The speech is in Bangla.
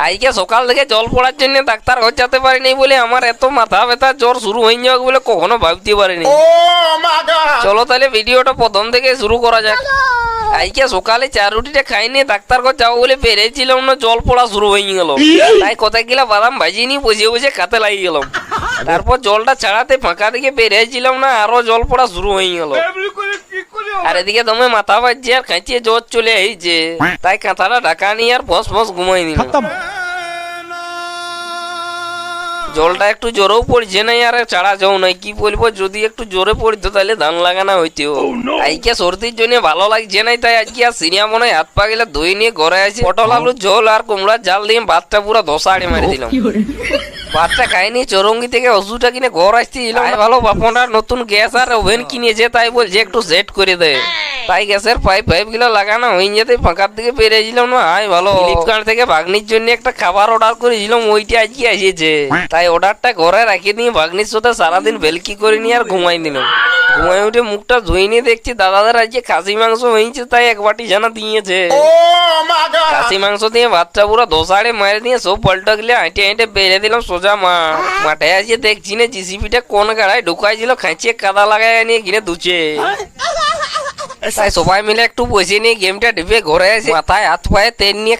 আজকে সকাল থেকে জল পড়ার জন্য ডাক্তার ঘর যেতে পারিনি বলে আমার এত মাথা ব্যথা জ্বর শুরু হয়ে যাবে বলে কখনো ভাবতে পারিনি। চলো তাহলে ভিডিওটা প্রথম থেকে শুরু করা যাক। আজকে সকালে চা রুটিটা খাইনি ডাক্তার ঘর যাবো বলে বেরিয়েছিলাম না, জল পড়া শুরু হয়ে গেল। তাই কোথায় গেলা বাদাম ভাজিয়ে নিয়ে বসে বসে খাতে লাগিয়ে গেলাম। তারপর জলটা ছাড়াতে ফাঁকা দিকে বেরিয়েছিলাম না, আরো জল পড়া শুরু হয়ে গেল। আর এদিকে দমে মাথা বাজছে আর খাইছে জ্বর চলে আইছে। তাই কাঁথাটা ঢাকা নিয়ে আর ফস ফস ঘুমাই নিলাম। জলটা একটু জোরেও পড়ছে না আর ছাড়া যাও নাই, কি বলবো, যদি একটু জোরে পড়তো তাহলে ধান লাগানো হইতো। আজকে সর্দির জন্য ভালো লাগছে নাই, তাই আজকে আর সিনিয়া মনে হাত পা গেলে দই নিয়ে ঘরে আছে। পটল আলু ঝোল আর কুমড়ার জাল দিয়ে ভাতটা পুরো ধসাড়ে মারি দিলাম। ভাতটা খাইনি, চরঙ্গি থেকে ওষুধটা কিনে ঘর আসতে দিলাম। ভালো বাপনরা নতুন গ্যাস আর ওভেন কিনেছে, তাই বলছে একটু সেট করে দেয়। তাই গ্যাসের পাইপ গুলো লাগানো হয়ে যেতে ফাঁকার দিকে বেরিয়েছিলাম না। হাই ভালো, ফ্লিপকার্ট থেকে ভাগ্নির জন্য একটা খাবার অর্ডার করেছিলাম, ওইটা আজকে এসেছে। তাই অর্ডারটা ঘরে রাখি দিয়ে ভাগ্নির সাথে সারাদিন বেলকি করে নিয়ে আর ঘুমাই নিলাম। ঘুমাই উঠে মুখটা ধুয়ে নিয়ে দেখছি দাদাদের আজকে খাসি মাংস হয়েছে, তাই এক বাটি জানা দিয়েছে। খাসি মাংস দিয়ে ভাতটা পুরো ধোসাড়ে মারে দিয়ে সব পাল্টা গেলে হাঁটে হাঁটে বেড়ে দিলাম সোজা মাঠে আসিয়ে দেখছি না জিসিপিটা কোন গাড়ায় ঢুকাইছিল, খাইছে কাদা লাগাই নিয়ে কিনে ধুচ্ছে। তাই সবাই মিলে একটু বসে নিয়ে গেমটা ঢেপে ঘরে আসে, মাথায় হাত পায়ে তেল নিয়ে